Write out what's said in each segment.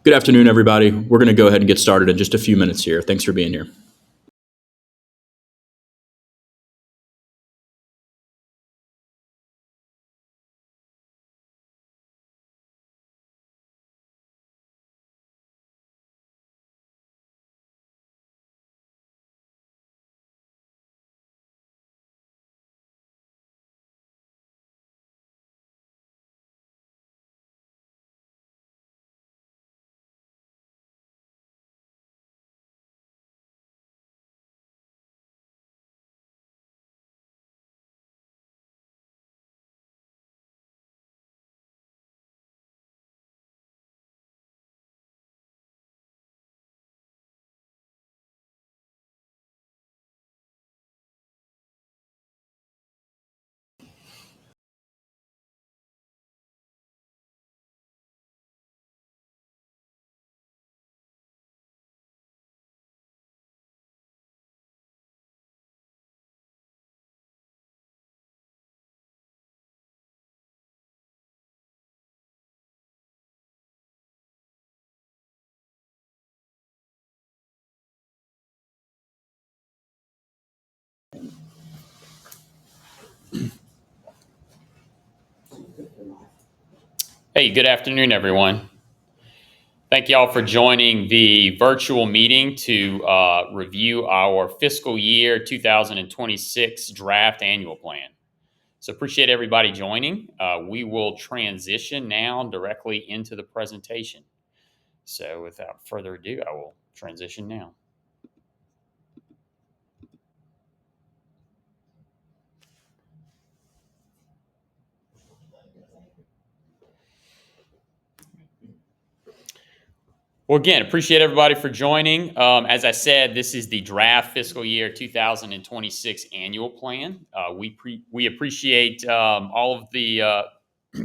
Good afternoon, everybody. We're going to go ahead and get started in just a few minutes here. Thanks for being here. Hey, good afternoon, everyone. Thank you all for joining the virtual meeting to review our fiscal year 2026 draft annual plan. So appreciate everybody joining. We will transition now directly into the presentation. So without further ado, I will transition now. Well, again, appreciate everybody for joining. As I said, this is the draft fiscal year 2026 annual plan. We appreciate all of the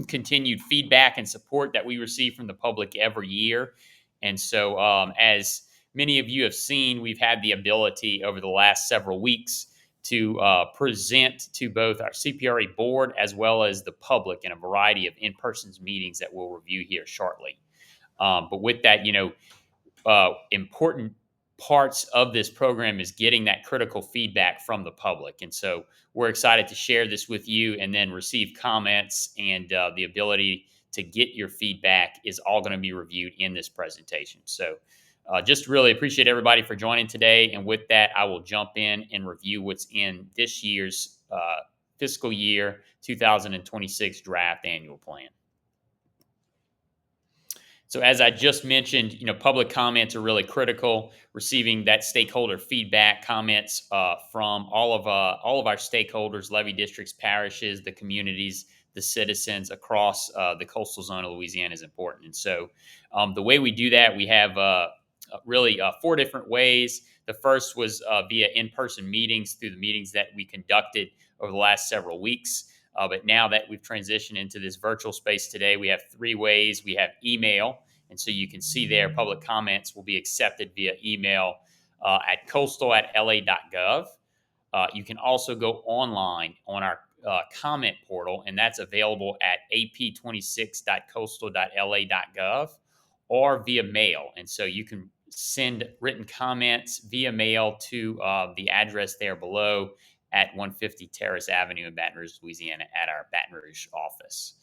continued feedback and support that we receive from the public every year. And so, as many of you have seen, we've had the ability over the last several weeks to present to both our CPRA board as well as the public in a variety of in-person meetings that we'll review here shortly. But with that, important parts of this program is getting that critical feedback from the public. And so we're excited to share this with you and then receive comments, and the ability to get your feedback is all going to be reviewed in this presentation. So just really appreciate everybody for joining today. And with that, I will jump in and review what's in this year's fiscal year 2026 draft annual plan. So as I just mentioned, public comments are really critical. Receiving that stakeholder feedback, comments from all of our stakeholders, levy districts, parishes, the communities, the citizens across the coastal zone of Louisiana is important. And so the way we do that, we have really four different ways. The first was via in-person meetings, through the meetings that we conducted over the last several weeks. But now that we've transitioned into this virtual space today, we have three ways. We have email. And so you can see there, public comments will be accepted via email at coastal@la.gov. You can also go online on our comment portal, and that's available at ap26.coastal.la.gov or via mail. And so you can send written comments via mail to the address there below at 150 Terrace Avenue in Baton Rouge, Louisiana, at our Baton Rouge office.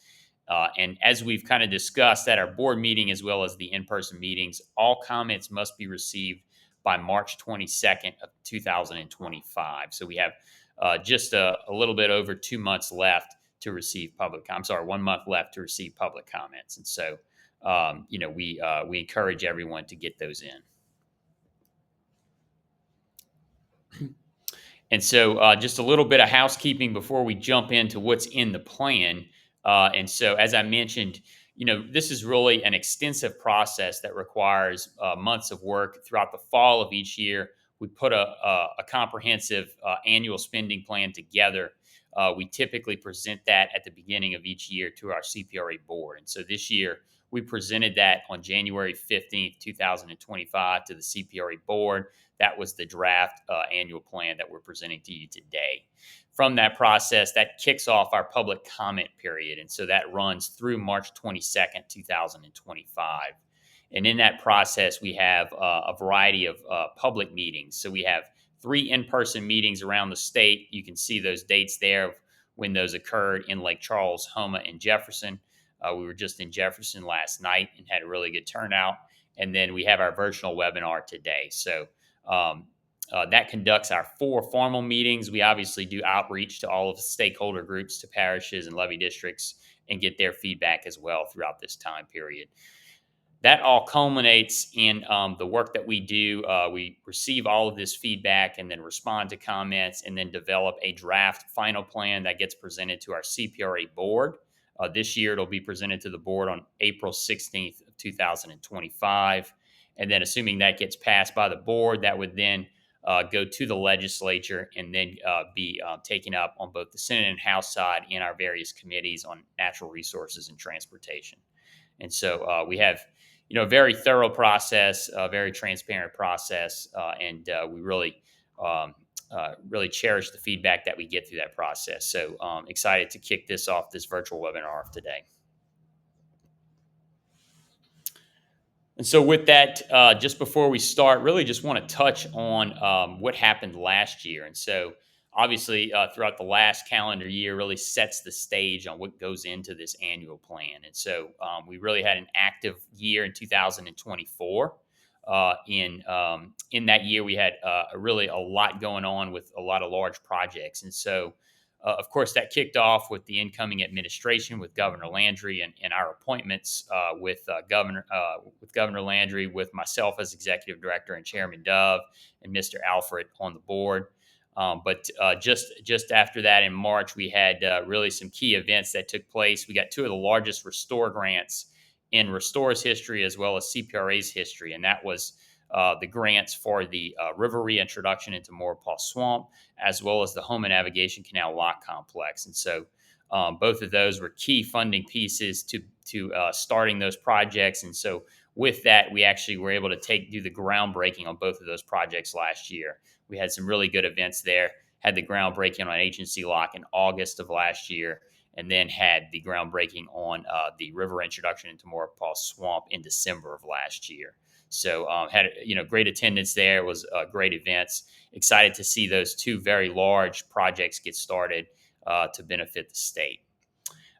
And as we've kind of discussed at our board meeting, as well as the in-person meetings, all comments must be received by March 22nd of 2025. So we have just a little bit over 2 months left to receive 1 month left to receive public comments. And so, we encourage everyone to get those in. And so just a little bit of housekeeping before we jump into what's in the plan. And so, as I mentioned, this is really an extensive process that requires months of work throughout the fall of each year. We put a comprehensive annual spending plan together. We typically present that at the beginning of each year to our CPRA board. And so this year, we presented that on January 15th, 2025 to the CPRA board. That was the draft annual plan that we're presenting to you today. From that process, that kicks off our public comment period. And so that runs through March 22nd, 2025. And in that process, we have a variety of public meetings. So we have 3 in-person meetings around the state. You can see those dates there of when those occurred in Lake Charles, Houma, and Jefferson. We were just in Jefferson last night and had a really good turnout. And then we have our virtual webinar today. So um, that conducts our 4 formal meetings. We obviously do outreach to all of the stakeholder groups, to parishes and levy districts, and get their feedback as well throughout this time period. That all culminates in the work that we do. We receive all of this feedback and then respond to comments and then develop a draft final plan that gets presented to our CPRA board. This year, it'll be presented to the board on April 16th of 2025. And then assuming that gets passed by the board, that would then go to the legislature and then be taken up on both the Senate and House side in our various committees on natural resources and transportation. And so we have, a very thorough process, a very transparent process, and we really cherish the feedback that we get through that process. So excited to kick this off, this virtual webinar today. And so with that, just before we start, really just want to touch on what happened last year. And so obviously throughout the last calendar year really sets the stage on what goes into this annual plan. And so we really had an active year in 2024. In that year, we had really a lot going on with a lot of large projects. And so of course, that kicked off with the incoming administration, with Governor Landry, and our appointments with Governor Landry, with myself as executive director and Chairman Dove, and Mr. Alfred on the board. But just after that, in March, we had really some key events that took place. We got 2 of the largest Restore grants in Restore's history, as well as CPRA's history, and that was the grants for the river reintroduction into Maurepas Swamp, as well as the Houma Navigation Canal Lock Complex. And so both of those were key funding pieces to starting those projects. And so with that, we actually were able to do the groundbreaking on both of those projects last year. We had some really good events there, had the groundbreaking on Agency Lock in August of last year, and then had the groundbreaking on the river introduction into Maurepas Swamp in December of last year. So had great attendance there. It was great events. Excited to see those 2 very large projects get started to benefit the state.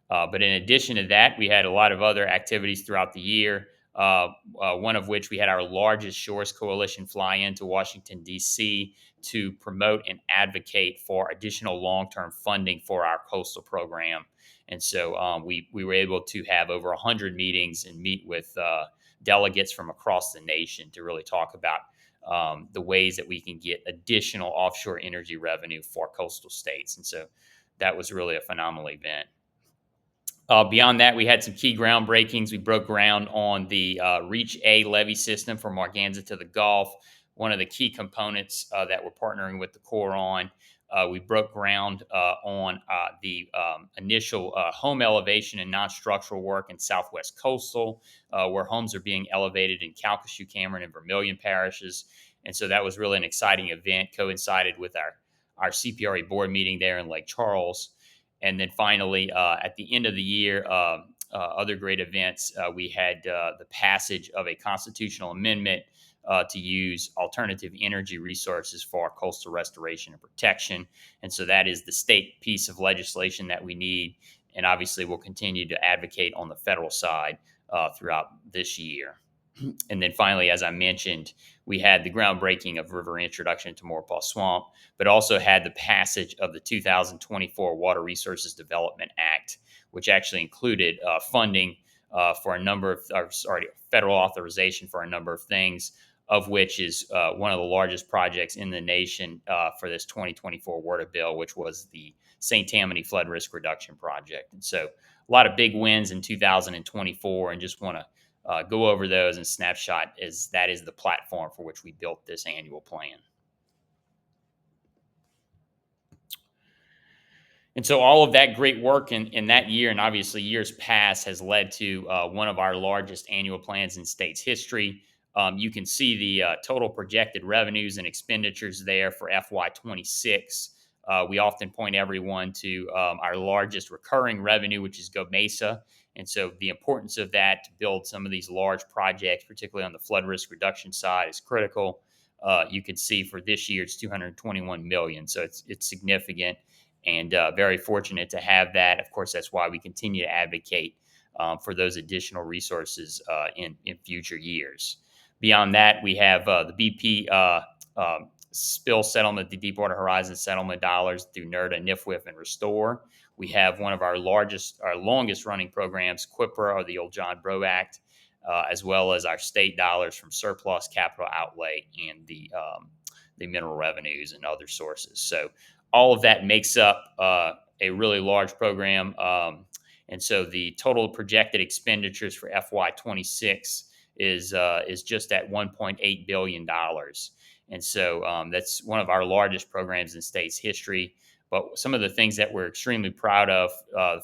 But in addition to that, we had a lot of other activities throughout the year. One of which we had our largest Shores Coalition fly into Washington, D.C. to promote and advocate for additional long-term funding for our coastal program. And so we were able to have over 100 meetings and meet with delegates from across the nation to really talk about the ways that we can get additional offshore energy revenue for coastal states. And so that was really a phenomenal event. Beyond that, we had some key groundbreakings. We broke ground on the Reach A levee system from Marganza to the Gulf, one of the key components that we're partnering with the Corps on. We broke ground on the initial home elevation and non-structural work in Southwest Coastal, where homes are being elevated in Calcasieu, Cameron, and Vermilion parishes. And so that was really an exciting event, coincided with our CPRA board meeting there in Lake Charles. And then finally, at the end of the year, other great events, we had the passage of a constitutional amendment to use alternative energy resources for coastal restoration and protection. And so that is the state piece of legislation that we need. And obviously, we'll continue to advocate on the federal side throughout this year. And then finally, as I mentioned, we had the groundbreaking of river introduction to Maurepas Swamp, but also had the passage of the 2024 Water Resources Development Act, which actually included funding for a number of, federal authorization for a number of things, of which is one of the largest projects in the nation for this 2024 water bill, which was the St. Tammany Flood Risk Reduction Project. And so a lot of big wins in 2024, and just want to go over those and snapshot, as that is the platform for which we built this annual plan. And so all of that great work in that year, and obviously years past, has led to one of our largest annual plans in state's history. You can see the total projected revenues and expenditures there for FY26 We often point everyone to our largest recurring revenue, which is Go Mesa. And so the importance of that to build some of these large projects, particularly on the flood risk reduction side, is critical. You can see for this year it's 221 million, so it's significant, and very fortunate to have that. Of course, that's why we continue to advocate for those additional resources in future years. Beyond that, we have the BP spill settlement, the Deepwater Horizon settlement dollars through NERDA, NIFWIF, and Restore. We have one of our longest running programs, CPRA, or the old John Bro Act, as well as our state dollars from surplus capital outlay and the mineral revenues and other sources. So all of that makes up a really large program. And so the total projected expenditures for FY26 is just at $1.8 billion. And so that's one of our largest programs in state's history. But some of the things that we're extremely proud of,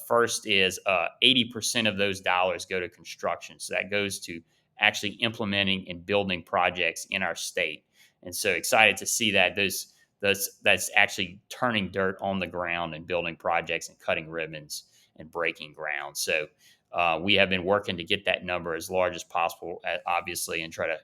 first is 80% of those dollars go to construction. So that goes to actually implementing and building projects in our state. And so excited to see that that's actually turning dirt on the ground and building projects and cutting ribbons and breaking ground. So we have been working to get that number as large as possible, obviously, and try to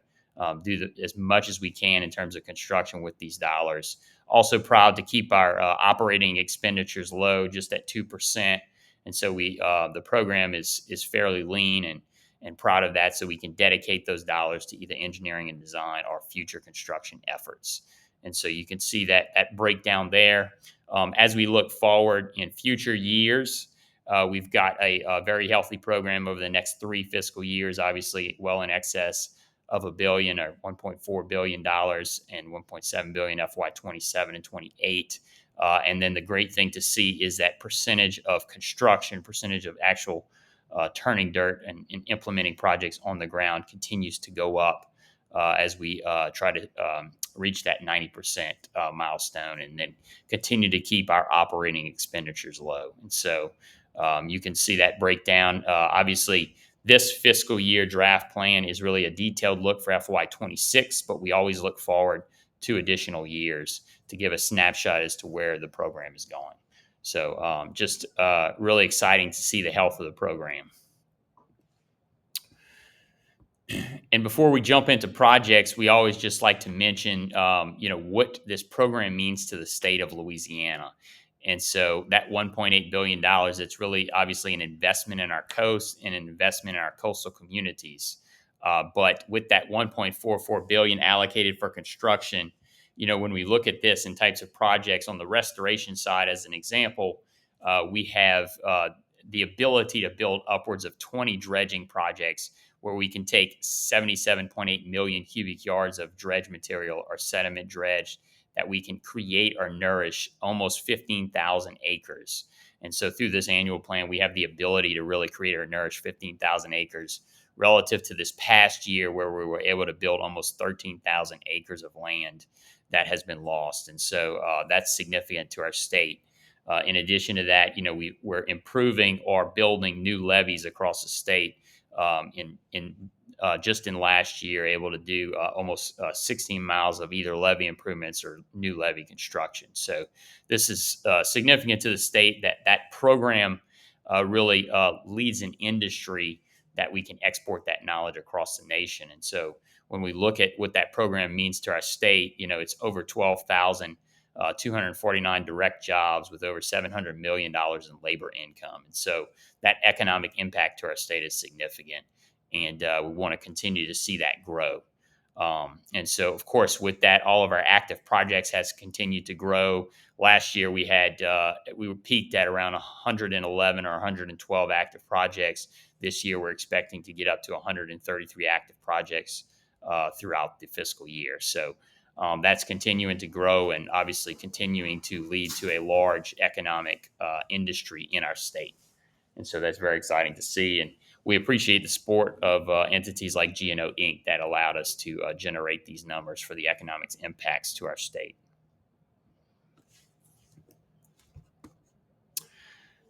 do as much as we can in terms of construction with these dollars. Also proud to keep our operating expenditures low, just at 2%. And so the program is fairly lean and proud of that, so we can dedicate those dollars to either engineering and design or future construction efforts. And so you can see that breakdown there. As we look forward in future years, we've got a very healthy program over the next 3 fiscal years, obviously well in excess of $1 billion or $1.4 billion and $1.7 billion FY27 and 28. And then the great thing to see is that percentage of construction, percentage of actual turning dirt and implementing projects on the ground continues to go up as we try to reach that 90% milestone, and then continue to keep our operating expenditures low. And so you can see that breakdown. Obviously, this fiscal year draft plan is really a detailed look for FY26, but we always look forward to additional years to give a snapshot as to where the program is going. So just really exciting to see the health of the program. And before we jump into projects, we always just like to mention, what this program means to the state of Louisiana. And so that $1.8 billion, it's really obviously an investment in our coast and an investment in our coastal communities. But with that $1.44 billion allocated for construction, when we look at this in types of projects on the restoration side, as an example, we have the ability to build upwards of 20 dredging projects where we can take 77.8 million cubic yards of dredge material or sediment dredge that we can create or nourish almost 15,000 acres. And so through this annual plan, we have the ability to really create or nourish 15,000 acres relative to this past year where we were able to build almost 13,000 acres of land that has been lost. And so that's significant to our state. In addition to that, we're improving or building new levees across the state. Just in last year, able to do almost 16 miles of either levee improvements or new levee construction. So this is significant to the state that program really leads an industry that we can export that knowledge across the nation. And so when we look at what that program means to our state, it's over 12,000 249 direct jobs with over $700 million in labor income. And so that economic impact to our state is significant. And we want to continue to see that grow. And so, of course, with that, all of our active projects has continued to grow. Last year, we were peaked at around 111 or 112 active projects. This year, we're expecting to get up to 133 active projects throughout the fiscal year. So that's continuing to grow and obviously continuing to lead to a large economic industry in our state. And so that's very exciting to see. And we appreciate the support of entities like G&O Inc. that allowed us to generate these numbers for the economic impacts to our state.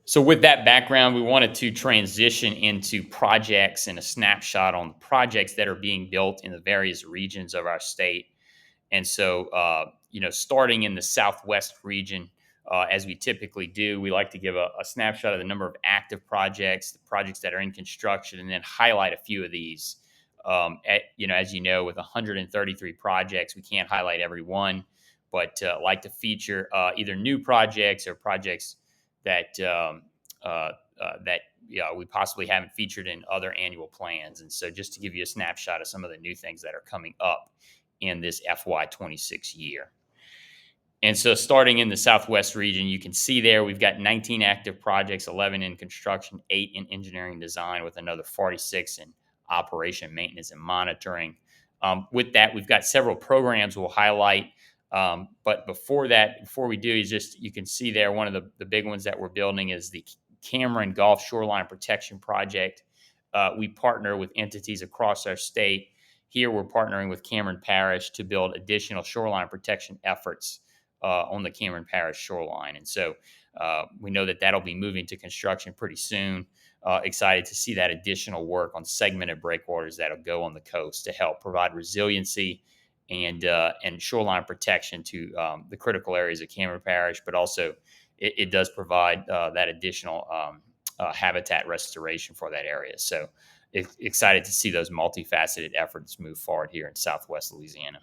So with that background, we wanted to transition into projects and a snapshot on the projects that are being built in the various regions of our state. And so, starting in the Southwest region, as we typically do, we like to give a snapshot of the number of active projects, the projects that are in construction, and then highlight a few of these. As you know, with 133 projects, we can't highlight every one, but like to feature either new projects or projects that we possibly haven't featured in other annual plans. And so, just to give you a snapshot of some of the new things that are coming up in this FY26 year. And so, starting in the Southwest region, you can see there we've got 19 active projects, 11 in construction, 8 in engineering design, with another 46 in operation, maintenance, and monitoring. With that, we've got several programs we'll highlight. But before we do, you can see there one of the big ones that we're building is the Cameron Gulf Shoreline Protection Project. We partner with entities across our state. Here, we're partnering with Cameron Parish to build additional shoreline protection efforts on the Cameron Parish shoreline. And so we know that that'll be moving to construction pretty soon. Excited to see that additional work on segmented breakwaters that'll go on the coast to help provide resiliency and shoreline protection to the critical areas of Cameron Parish, but also it does provide that additional habitat restoration for that area. So excited to see those multifaceted efforts move forward here in Southwest Louisiana.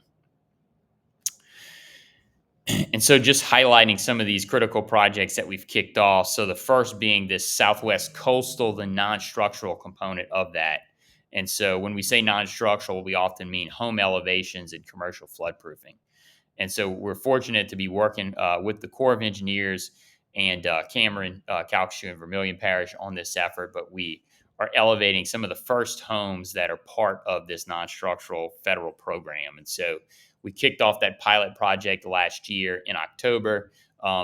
And so just highlighting some of these critical projects that we've kicked off. So the first being this Southwest Coastal, the non-structural component of that. And so when we say non-structural, we often mean home elevations and commercial floodproofing. And so we're fortunate to be working with the Corps of Engineers and Cameron, Calcasieu, and Vermilion Parish on this effort, but we are elevating some of the first homes that are part of this non-structural federal program. And so we kicked off that pilot project last year in October.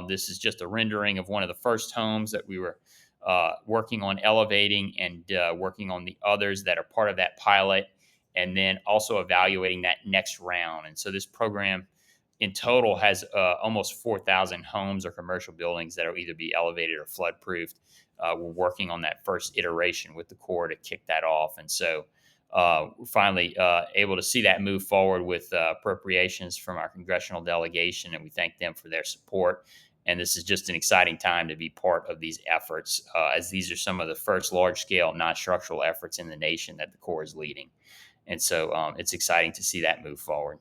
This is just a rendering of one of the first homes that we were working on elevating, and working on the others that are part of that pilot, and then also evaluating that next round. And so this program in total has almost 4,000 homes or commercial buildings that will either be elevated or flood-proofed. We're working on that first iteration with the Corps to kick that off. And so we're finally able to see that move forward with appropriations from our congressional delegation, and we thank them for their support. And this is just an exciting time to be part of these efforts, as these are some of the first large-scale non-structural efforts in the nation that the Corps is leading. And so it's exciting to see that move forward.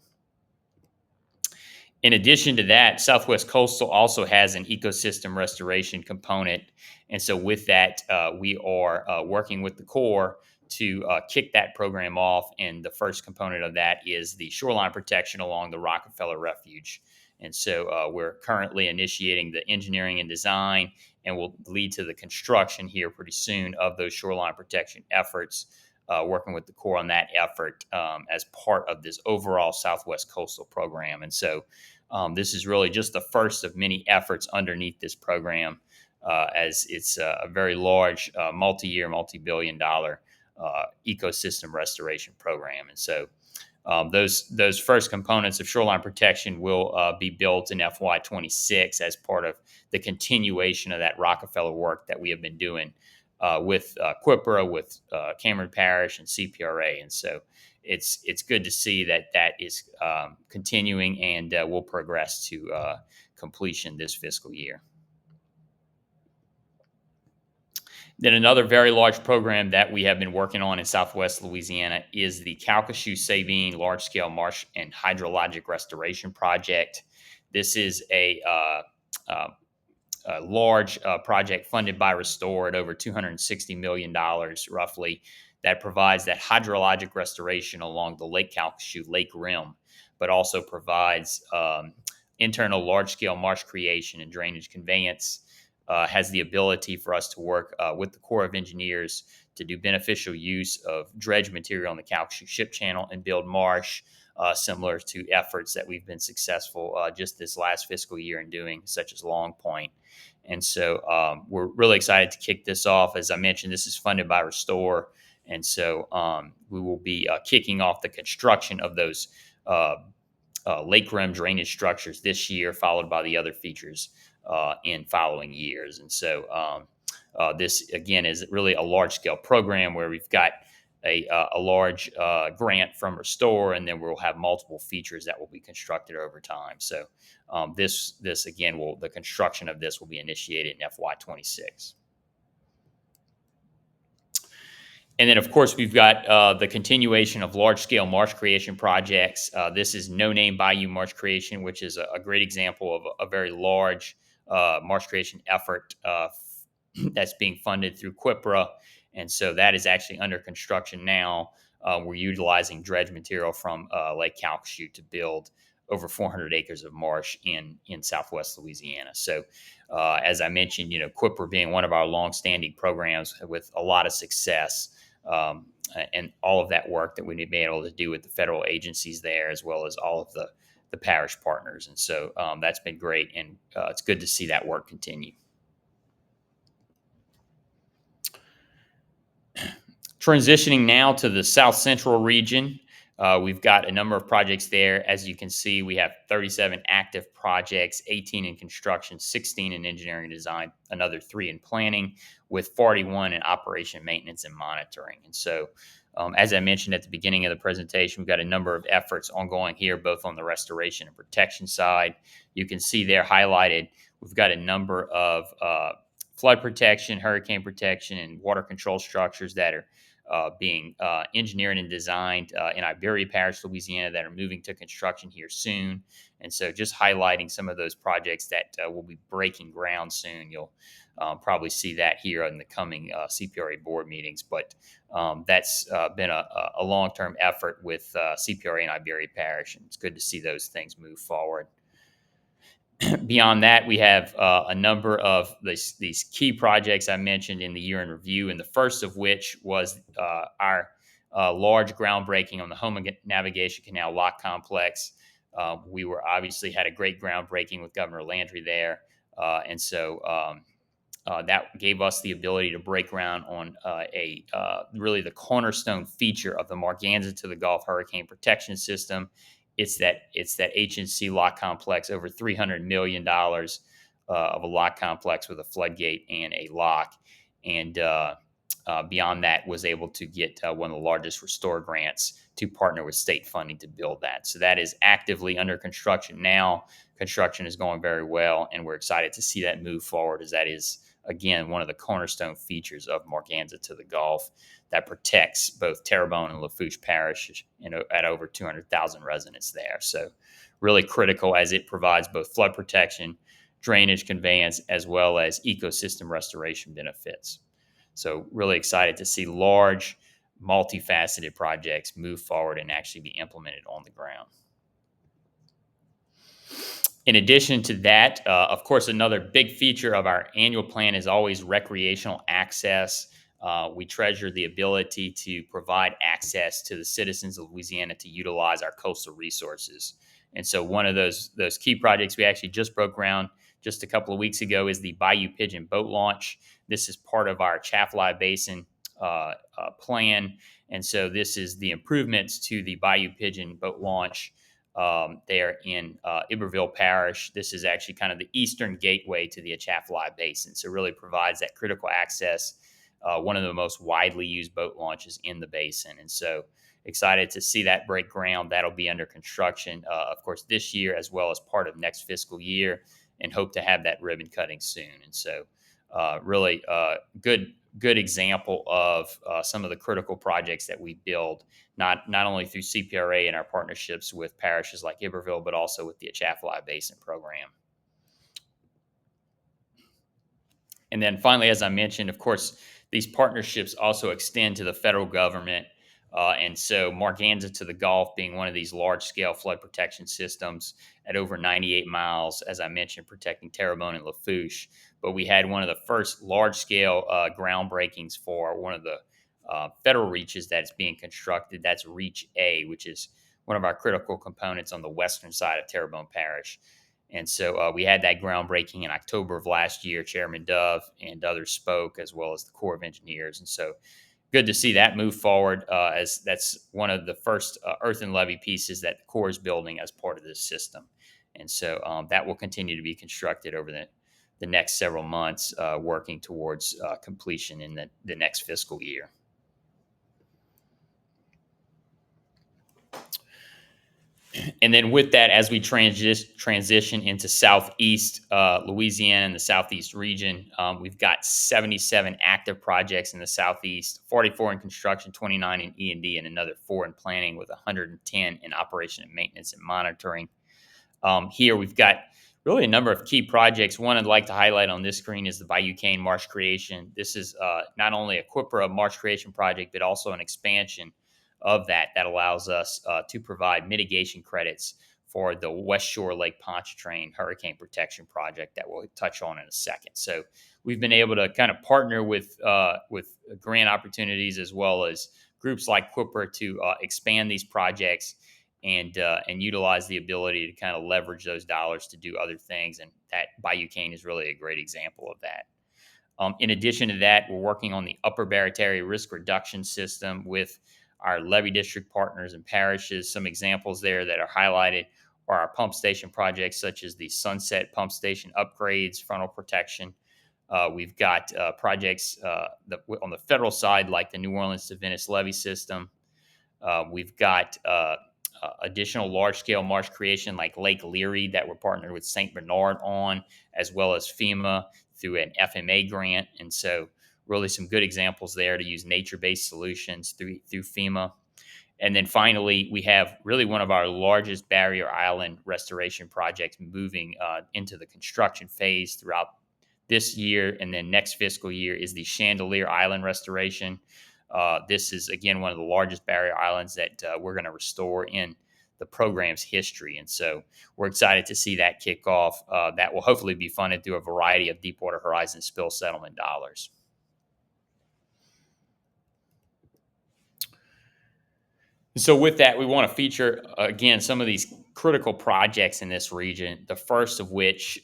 In addition to that, Southwest Coastal also has an ecosystem restoration component. And so with that, we are working with the Corps to kick that program off. And the first component of that is the shoreline protection along the Rockefeller Refuge. And so we're currently initiating the engineering and design, and will lead to the construction here pretty soon of those shoreline protection efforts, working with the Corps on that effort as part of this overall Southwest Coastal program. And so this is really just the first of many efforts underneath this program, as it's a very large, multi-year, multi-billion-dollar ecosystem restoration program. And so those first components of shoreline protection will be built in FY26 as part of the continuation of that Rockefeller work that we have been doing with CPRA, with Cameron Parish, and CPRA. And so it's good to see that is continuing, and will progress to completion this fiscal year. Then another very large program that we have been working on in Southwest Louisiana is the Calcasieu Sabine Large-Scale Marsh and Hydrologic Restoration Project. This is a large project funded by Restore at over $260 million, roughly, that provides that hydrologic restoration along the Lake Calcasieu Lake Rim, but also provides internal large-scale marsh creation and drainage conveyance. Has the ability for us to work with the Corps of Engineers to do beneficial use of dredge material on the Calcasieu Ship Channel and build marsh, similar to efforts that we've been successful just this last fiscal year in doing, such as Long Point. And so we're really excited to kick this off. As I mentioned, this is funded by Restore. And so we will be kicking off the construction of those lake rim drainage structures this year, followed by the other features in following years. And so this, again, is really a large-scale program where we've got a large grant from Restore, and then we'll have multiple features that will be constructed over time. So this again the construction of this will be initiated in FY26. And then, of course, we've got the continuation of large-scale marsh creation projects. This is No Name Bayou Marsh Creation, which is a great example of a very large marsh creation effort that's being funded through CPRA. And so that is actually under construction now. We're utilizing dredge material from Lake Calcasieu to build over 400 acres of marsh in Southwest Louisiana. So, as I mentioned, CPRA being one of our longstanding programs with a lot of success, and all of that work that we need to be able to do with the federal agencies there, as well as all of the parish partners. And so that's been great, and it's good to see that work continue. Transitioning now to the South Central region, we've got a number of projects there. As you can see, we have 37 active projects, 18 in construction, 16 in engineering and design, another 3 in planning, with 41 in operation, maintenance, and monitoring. And so, as I mentioned at the beginning of the presentation, we've got a number of efforts ongoing here, both on the restoration and protection side. You can see there highlighted, we've got a number of flood protection, hurricane protection, and water control structures that are being engineered and designed in Iberia Parish, Louisiana, that are moving to construction here soon. And so just highlighting some of those projects that will be breaking ground soon. You'll probably see that here in the coming CPRA board meetings. But that's been a long-term effort with CPRA and Iberia Parish, and it's good to see those things move forward. Beyond that, we have a number of these key projects I mentioned in the year in review, and the first of which was our large groundbreaking on the Homa Navigation Canal Lock Complex. We obviously had a great groundbreaking with Governor Landry there, and so that gave us the ability to break ground on really the cornerstone feature of the Morganza to the Gulf Hurricane Protection System. It's that HNC lock complex, over $300 million of a lock complex with a floodgate and a lock. And beyond that, was able to get one of the largest Restore grants to partner with state funding to build that. So that is actively under construction now. Construction is going very well, and we're excited to see that move forward, as that is, again, one of the cornerstone features of Morganza to the Gulf that protects both Terrebonne and Lafourche Parish, at over 200,000 residents there. So really critical, as it provides both flood protection, drainage conveyance, as well as ecosystem restoration benefits. So really excited to see large, multifaceted projects move forward and actually be implemented on the ground. In addition to that, of course, another big feature of our annual plan is always recreational access. We treasure the ability to provide access to the citizens of Louisiana to utilize our coastal resources. And so one of those key projects we actually just broke ground just a couple of weeks ago is the Bayou Pigeon boat launch. This is part of our Chaffalay Basin plan. And so this is the improvements to the Bayou Pigeon boat launch there in Iberville Parish. This is actually kind of the eastern gateway to the Atchafalaya Basin. So it really provides that critical access, one of the most widely used boat launches in the basin. And so excited to see that break ground. That'll be under construction, of course, this year, as well as part of next fiscal year, and hope to have that ribbon cutting soon. And so really good example of some of the critical projects that we build, not only through CPRA and our partnerships with parishes like Iberville, but also with the Atchafalaya Basin program. And then finally, as I mentioned, of course, these partnerships also extend to the federal government. And so Morganza to the Gulf being one of these large-scale flood protection systems at over 98 miles, as I mentioned, protecting Terrebonne and Lafourche. But we had one of the first large-scale groundbreakings for one of the federal reaches that is being constructed. That's Reach A, which is one of our critical components on the western side of Terrebonne Parish. And so we had that groundbreaking in October of last year. Chairman Dove and others spoke, as well as the Corps of Engineers. And so good to see that move forward, as that's one of the first earthen levee pieces that the Corps is building as part of this system. And so that will continue to be constructed over the next several months, working towards completion in the next fiscal year. And then with that, as we transition into Southeast Louisiana and the Southeast region, we've got 77 active projects in the Southeast, 44 in construction, 29 in E&D, and another 4 in planning, with 110 in operation and maintenance and monitoring. Here we've got really a number of key projects. One I'd like to highlight on this screen is the Bayou Cane Marsh Creation. This is not only a CPRA marsh creation project, but also an expansion of that allows us to provide mitigation credits for the West Shore Lake Pontchartrain Hurricane Protection Project that we'll touch on in a second. So we've been able to kind of partner with grant opportunities as well as groups like CPRA to expand these projects and utilize the ability to kind of leverage those dollars to do other things. And that Bayou Cane is really a great example of that. In addition to that, we're working on the Upper Barataria Risk Reduction System with our levee district partners and parishes. Some examples there that are highlighted are our pump station projects, such as the Sunset Pump Station upgrades, frontal protection. We've got projects on the federal side, like the New Orleans to Venice levee system. We've got additional large-scale marsh creation like Lake Leary that we're partnered with St. Bernard on, as well as FEMA through an FMA grant. And so really some good examples there to use nature-based solutions through FEMA. And then finally, we have really one of our largest barrier island restoration projects moving into the construction phase throughout this year. And then next fiscal year is the Chandelier Island restoration. This is, again, one of the largest barrier islands that we're going to restore in the program's history. And so we're excited to see that kick off. That will hopefully be funded through a variety of Deepwater Horizon spill settlement dollars. So with that, we want to feature, again, some of these critical projects in this region. The first of which,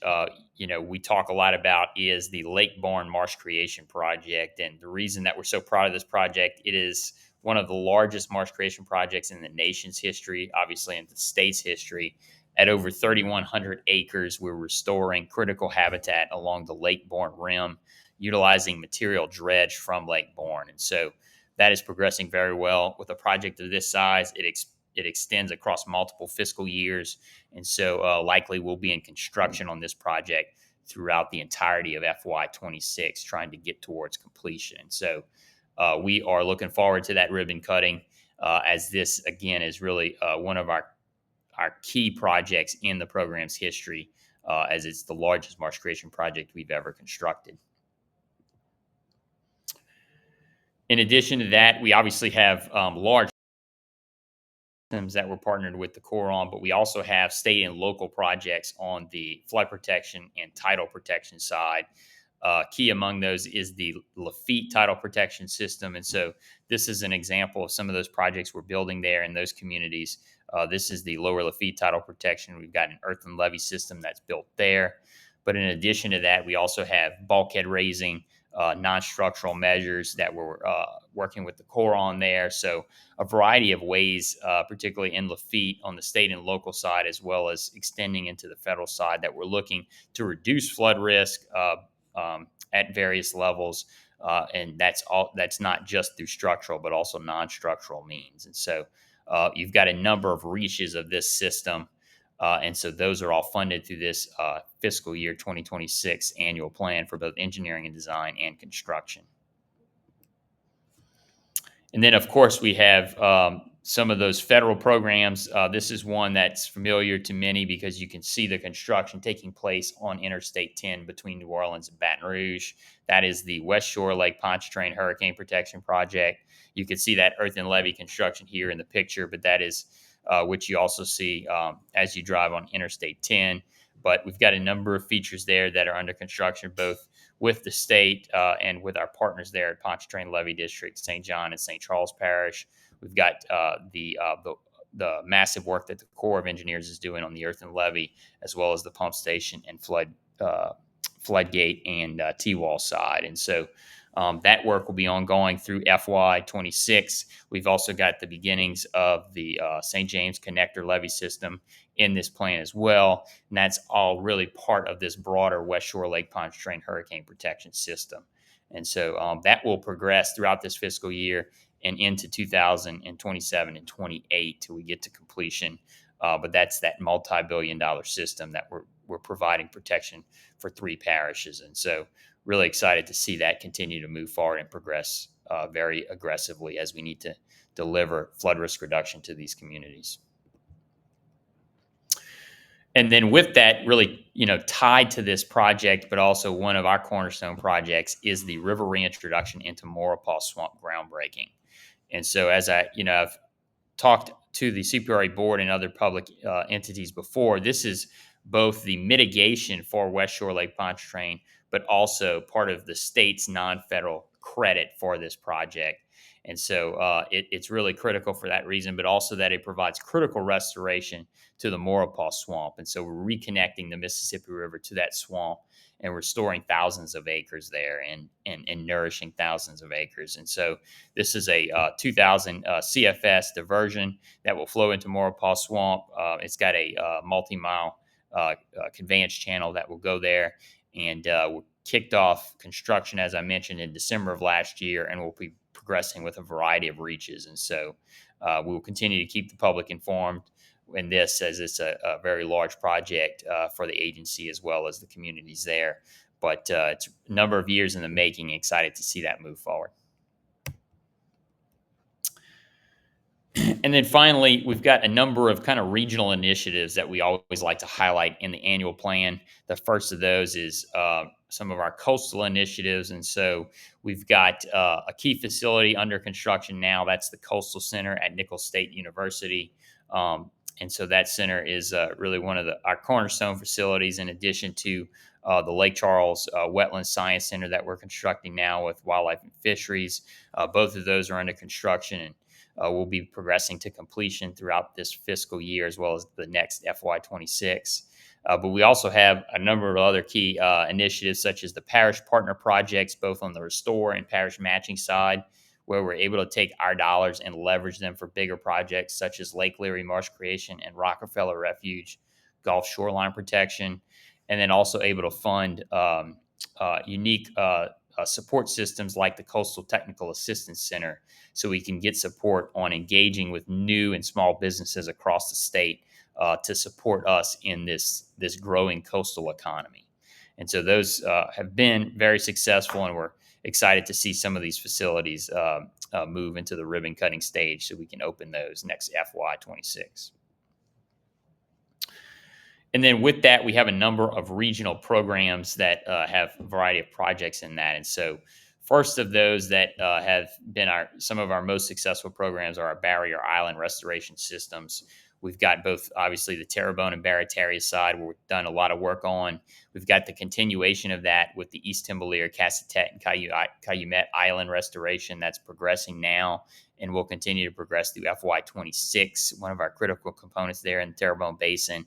we talk a lot about is the Lake Borgne Marsh Creation Project. And the reason that we're so proud of this project, it is one of the largest marsh creation projects in the nation's history, obviously in the state's history. At over 3,100 acres, we're restoring critical habitat along the Lake Borgne rim, utilizing material dredged from Lake Borgne. And so that is progressing very well. With a project of this size, it extends across multiple fiscal years, and so likely we'll be in construction on this project throughout the entirety of FY26, trying to get towards completion. So we are looking forward to that ribbon cutting, as this, again, is really one of our key projects in the program's history, as it's the largest marsh creation project we've ever constructed. In addition to that, we obviously have large systems that we're partnered with the Corps on, but we also have state and local projects on the flood protection and tidal protection side. Key among those is the Lafitte tidal protection system. And so this is an example of some of those projects we're building there in those communities. This is the lower Lafitte tidal protection. We've got an earthen levee system that's built there. But in addition to that, we also have bulkhead raising, non-structural measures that we're working with the Corps on there. So a variety of ways, particularly in Lafitte on the state and local side, as well as extending into the federal side, that we're looking to reduce flood risk at various levels. And that's not just through structural, but also non-structural means. And so you've got a number of reaches of this system. And so those are all funded through this fiscal year 2026 annual plan for both engineering and design and construction. And then, of course, we have some of those federal programs. This is one that's familiar to many because you can see the construction taking place on Interstate 10 between New Orleans and Baton Rouge. That is the West Shore Lake Pontchartrain Hurricane Protection Project. You can see that earthen levee construction here in the picture, but that is which you also see as you drive on Interstate 10. But we've got a number of features there that are under construction, both with the state and with our partners there at Pontchartrain Levee District, St. John and St. Charles Parish. We've got the massive work that the Corps of Engineers is doing on the earthen levee, as well as the pump station and floodgate and T-wall side. And so that work will be ongoing through FY26. We've also got the beginnings of the St. James Connector levee system in this plan as well. And that's all really part of this broader West Shore Lake Pontchartrain Hurricane Protection System. And so that will progress throughout this fiscal year and into 2027 and 28 till we get to completion but that's that multi-billion-dollar system that we're providing protection for 3 parishes. And so really excited to see that continue to move forward and progress very aggressively as we need to deliver flood risk reduction to these communities. And then with that, really, tied to this project, but also one of our cornerstone projects is the river reintroduction into Maurepas Swamp groundbreaking. And so, I've talked to the CPRA board and other public entities before, this is both the mitigation for West Shore Lake Pontchartrain, but also part of the state's non-federal credit for this project. And so it's really critical for that reason, but also that it provides critical restoration to the Maurepas Swamp. And so we're reconnecting the Mississippi River to that swamp and restoring thousands of acres there and nourishing thousands of acres. And so this is a 2,000 CFS diversion that will flow into Maurepas Swamp. It's got a multi-mile conveyance channel that will go there. And we kicked off construction, as I mentioned, in December of last year, and we'll be progressing with a variety of reaches. And so we will continue to keep the public informed in this, as it's a very large project for the agency as well as the communities there. But it's a number of years in the making. Excited to see that move forward. And then finally, we've got a number of kind of regional initiatives that we always like to highlight in the annual plan. The first of those is some of our coastal initiatives. And so we've got a key facility under construction now. That's the Coastal Center at Nicholls State University. And so that center is really one of our cornerstone facilities, in addition to the Lake Charles Wetland Science Center that we're constructing now with Wildlife and Fisheries. Both of those are under construction, and we'll be progressing to completion throughout this fiscal year as well as the next FY26. But we also have a number of other key initiatives, such as the parish partner projects, both on the restore and parish matching side, where we're able to take our dollars and leverage them for bigger projects such as Lake Leary Marsh Creation and Rockefeller Refuge Gulf Shoreline Protection, and then also able to fund unique support systems like the Coastal Technical Assistance Center, so we can get support on engaging with new and small businesses across the state to support us in this growing coastal economy. And so those have been very successful, and we're excited to see some of these facilities move into the ribbon cutting stage so we can open those next FY26. And then with that, we have a number of regional programs that have a variety of projects in that. And so first of those that have been some of our most successful programs are our barrier island restoration systems. We've got both, obviously, the Terrebonne and Barataria side, where we've done a lot of work on. We've got the continuation of that with the East Timberleer, Cassatet, and Calumet Island restoration that's progressing now and will continue to progress through FY26, one of our critical components there in the Terrebonne Basin.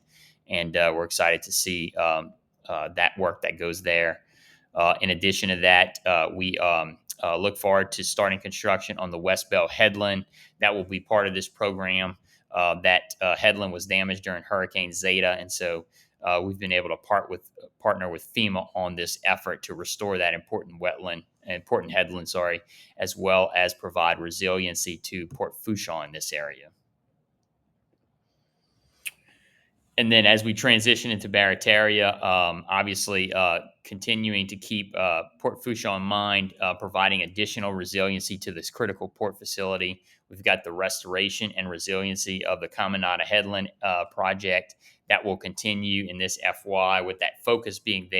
And we're excited to see that work that goes there. In addition to that, we look forward to starting construction on the West Bell Headland. That will be part of this program. That headland was damaged during Hurricane Zeta, and so we've been able to partner with FEMA on this effort to restore that important headland, as well as provide resiliency to Port Fourchon in this area. And then as we transition into Barataria, obviously continuing to keep Port Fourchon in mind, providing additional resiliency to this critical port facility. We've got the restoration and resiliency of the Caminada Headland project that will continue in this FY, with that focus being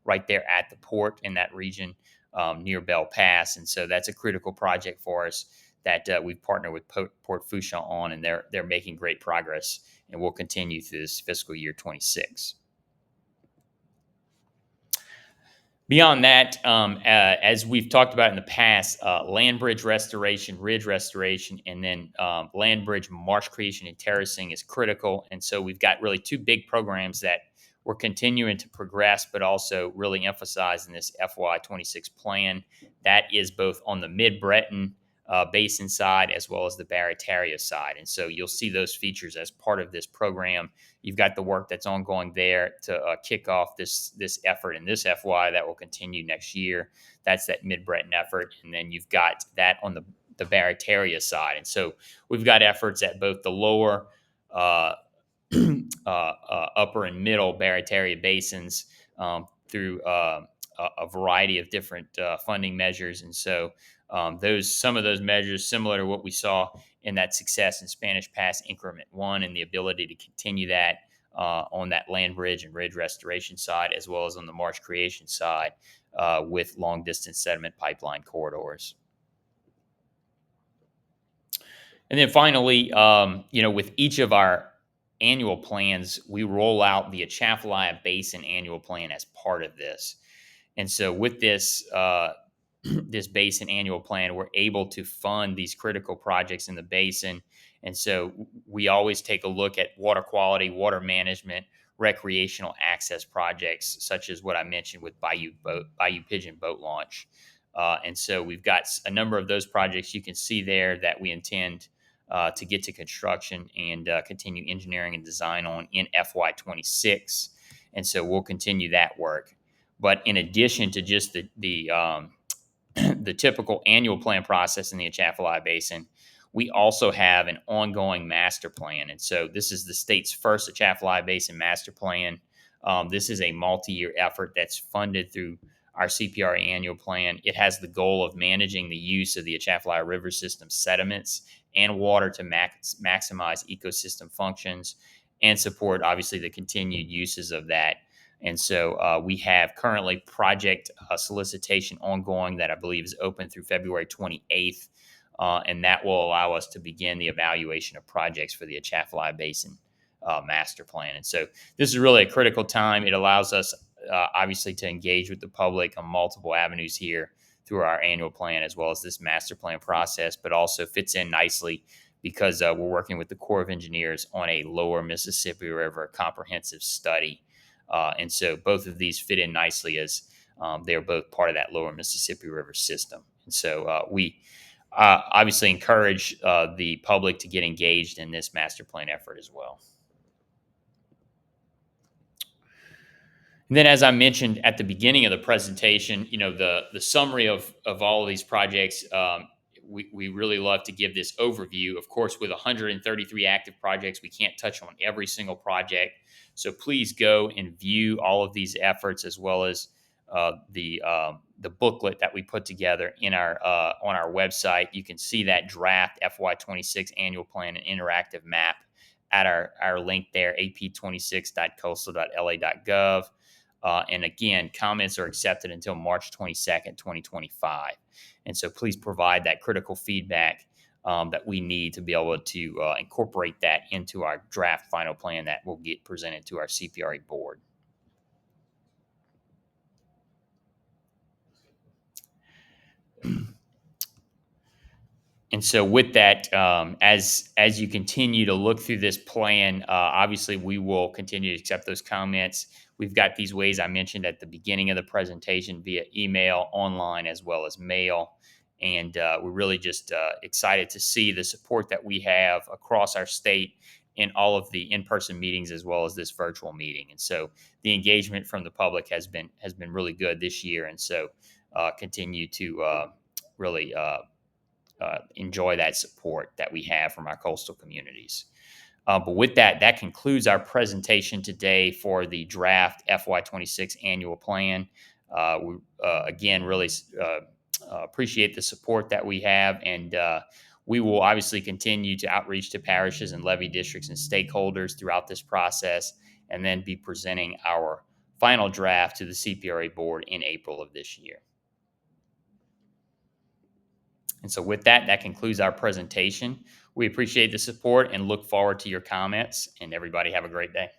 right there at the port in that region near Bell Pass. And so that's a critical project for us that we've partnered with Port Fourchon on, and they're making great progress, and will continue through this fiscal year 26. Beyond that, as we've talked about in the past, land bridge restoration, ridge restoration, and then land bridge marsh creation and terracing is critical. And so we've got really 2 big programs that we're continuing to progress, but also really emphasize in this FY26 plan. That is both on the Mid-Breton Basin side as well as the Barataria side. And so you'll see those features as part of this program. You've got the work that's ongoing there to kick off this effort in this FY that will continue next year. That's that Mid-Breton effort. And then you've got that on the Barataria side. And so we've got efforts at both the lower upper and middle Barataria basins through a variety of different funding measures. And so those some of those measures similar to what we saw in that success in Spanish Pass Increment 1 and the ability to continue that on that land bridge and ridge restoration side, as well as on the marsh creation side with long distance sediment pipeline corridors. And then finally, with each of our annual plans, we roll out the Atchafalaya Basin annual plan as part of this. And so with this this basin annual plan, we're able to fund these critical projects in the basin. And so we always take a look at water quality, water management, recreational access projects, such as what I mentioned with Bayou Pigeon boat launch. And so we've got a number of those projects you can see there that we intend to get to construction and continue engineering and design on in FY26. And so we'll continue that work. But in addition to just the typical annual plan process in the Atchafalaya Basin, we also have an ongoing master plan. And so this is the state's first Atchafalaya Basin master plan. This is a multi-year effort that's funded through our CPRA annual plan. It has the goal of managing the use of the Atchafalaya River system sediments and water to maximize ecosystem functions and support, obviously, the continued uses of that. And so we have currently project solicitation ongoing that I believe is open through February 28th. And that will allow us to begin the evaluation of projects for the Atchafalaya Basin master plan. And so this is really a critical time. It allows us, obviously, to engage with the public on multiple avenues here through our annual plan, as well as this master plan process, but also fits in nicely because we're working with the Corps of Engineers on a lower Mississippi River comprehensive study. And so both of these fit in nicely as they're both part of that lower Mississippi River system. And so we obviously encourage the public to get engaged in this master plan effort as well. And then, as I mentioned at the beginning of the presentation, the summary of all of these projects, we really love to give this overview. Of course, with 133 active projects, we can't touch on every single project. So please go and view all of these efforts, as well as the booklet that we put together in our on our website. You can see that draft FY26 annual plan and interactive map at our link there, ap26.coastal.la.gov. And again, comments are accepted until March 22nd, 2025. And so please provide that critical feedback that we need to be able to incorporate that into our draft final plan that will get presented to our CPRA board. And so with that, as you continue to look through this plan, obviously we will continue to accept those comments. We've got these ways I mentioned at the beginning of the presentation via email, online, as well as mail. And we're really just excited to see the support that we have across our state in all of the in-person meetings as well as this virtual meeting. And so the engagement from the public has been really good this year. And so continue to really enjoy that support that we have from our coastal communities. But with that, that concludes our presentation today for the draft FY26 annual plan. We, again, really appreciate the support that we have, and we will obviously continue to outreach to parishes and levee districts and stakeholders throughout this process, and then be presenting our final draft to the CPRA board in April of this year. And so with that, that concludes our presentation. We appreciate the support and look forward to your comments, and everybody have a great day.